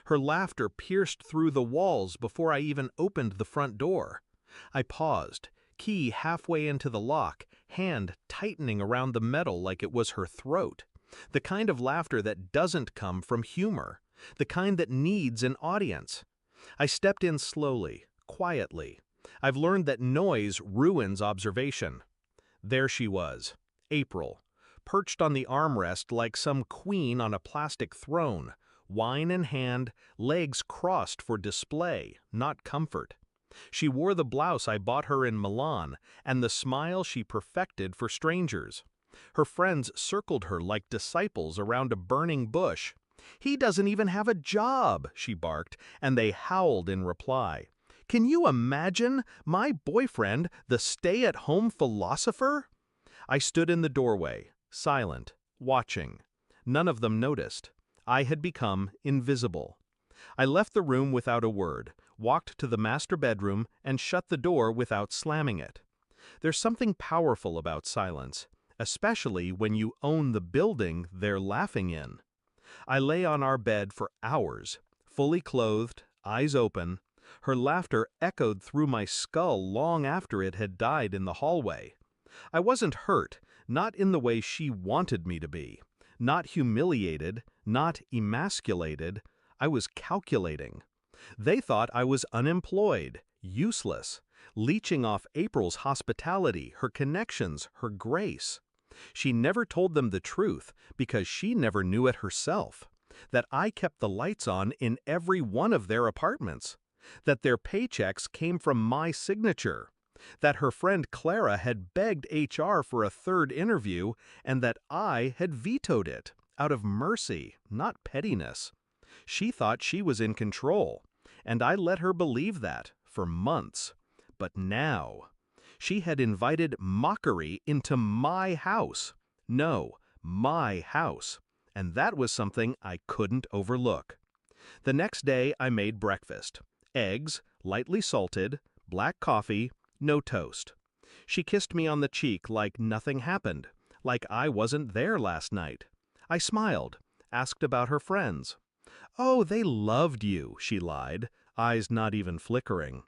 Her laughter pierced through the walls before I even opened the front door. I paused, key halfway into the lock, hand tightening around the metal like it was her throat. The kind of laughter that doesn't come from humor. The kind that needs an audience. I stepped in slowly, quietly. I've learned that noise ruins observation. There she was, April, perched on the armrest like some queen on a plastic throne, wine in hand, legs crossed for display, not comfort. She wore the blouse I bought her in Milan, and the smile she perfected for strangers. Her friends circled her like disciples around a burning bush. "He doesn't even have a job," she barked, and they howled in reply. "Can you imagine? My boyfriend, the stay-at-home philosopher?" I stood in the doorway, silent, watching. None of them noticed. I had become invisible. I left the room without a word, walked to the master bedroom, and shut the door without slamming it. There's something powerful about silence, especially when you own the building they're laughing in. I lay on our bed for hours, fully clothed, eyes open. Her laughter echoed through my skull long after it had died in the hallway. I wasn't hurt, not in the way she wanted me to be. Not humiliated, not emasculated. I was calculating. They thought I was unemployed, useless, leeching off April's hospitality, her connections, her grace. She never told them the truth because she never knew it herself, that I kept the lights on in every one of their apartments, that their paychecks came from my signature, that her friend Clara had begged HR for a third interview, and that I had vetoed it, out of mercy, not pettiness. She thought she was in control, and I let her believe that for months. But now, she had invited mockery into my house. No, my house. And that was something I couldn't overlook. The next day I made breakfast. Eggs, lightly salted, black coffee, no toast. She kissed me on the cheek like nothing happened, like I wasn't there last night. I smiled, asked about her friends. "Oh, they loved you," she lied, eyes not even flickering.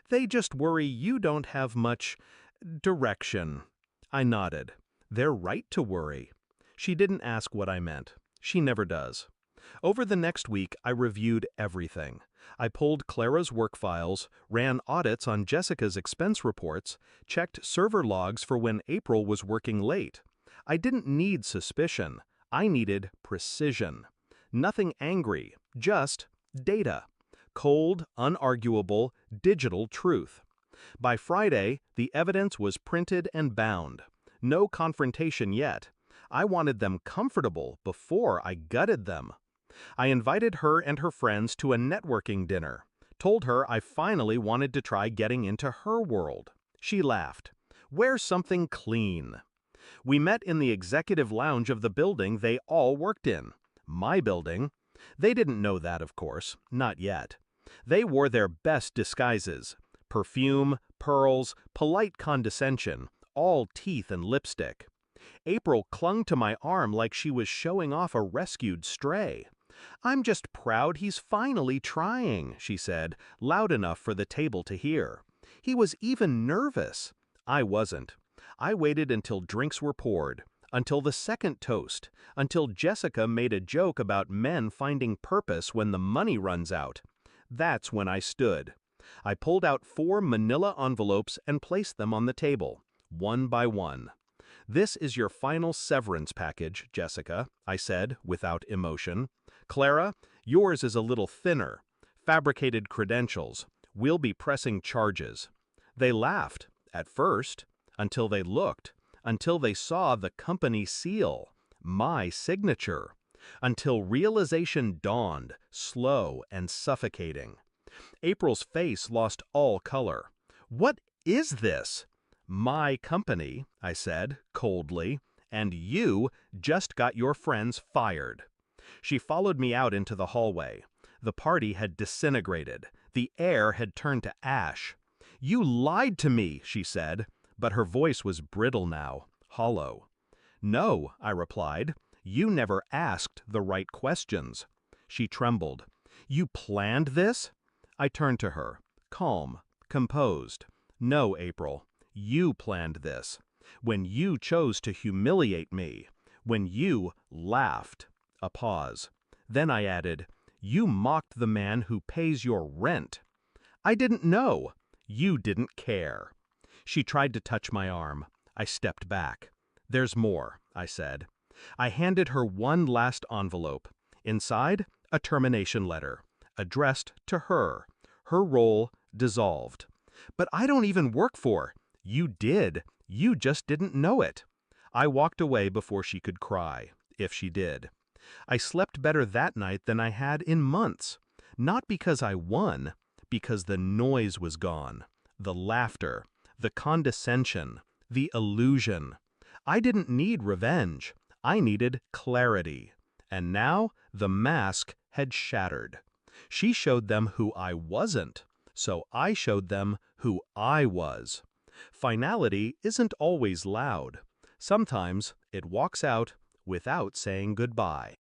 "They just worry you don't have much direction." I nodded. They're right to worry. She didn't ask what I meant. She never does. Over the next week, I reviewed everything. I pulled Clara's work files, ran audits on Jessica's expense reports, checked server logs for when April was working late. I didn't need suspicion. I needed precision. Nothing angry, just data. Cold, unarguable, digital truth. By Friday, the evidence was printed and bound. No confrontation yet. I wanted them comfortable before I gutted them. I invited her and her friends to a networking dinner. Told her I finally wanted to try getting into her world. She laughed. "Wear something clean." We met in the executive lounge of the building they all worked in. My building. They didn't know that, of course, not yet. They wore their best disguises. Perfume, pearls, polite condescension, all teeth and lipstick. April clung to my arm like she was showing off a rescued stray. "I'm just proud he's finally trying," she said, loud enough for the table to hear. "He was even nervous." I wasn't. I waited until drinks were poured, until the second toast, until Jessica made a joke about men finding purpose when the money runs out. That's when I stood. I pulled out 4 manila envelopes and placed them on the table, one by one. "This is your final severance package, Jessica," I said without emotion. "Clara, yours is a little thinner. Fabricated credentials. We'll be pressing charges." They laughed, at first, until they looked, until they saw the company seal, my signature, until realization dawned, slow and suffocating. April's face lost all color. "What is this?" "My company," I said, coldly, "and you just got your friends fired." She followed me out into the hallway. The party had disintegrated. The air had turned to ash. "You lied to me," she said, but her voice was brittle now, hollow. "No," I replied. "You never asked the right questions." She trembled. You planned this? I turned to her, calm, composed. No, April, you planned this. When you chose to humiliate me. When you laughed. A pause. Then I added, you mocked the man who pays your rent. I didn't know. You didn't care. She tried to touch my arm. I stepped back. There's more, I said. I handed her one last envelope. Inside, a termination letter, addressed to her. Her role dissolved. But I don't even work for. You did. You just didn't know it. I walked away before she could cry, if she did. I slept better that night than I had in months. Not because I won, because the noise was gone. The laughter, the condescension, the illusion. I didn't need revenge. I needed clarity. And now the mask had shattered. She showed them who I wasn't, so I showed them who I was. Finality isn't always loud. Sometimes it walks out without saying goodbye.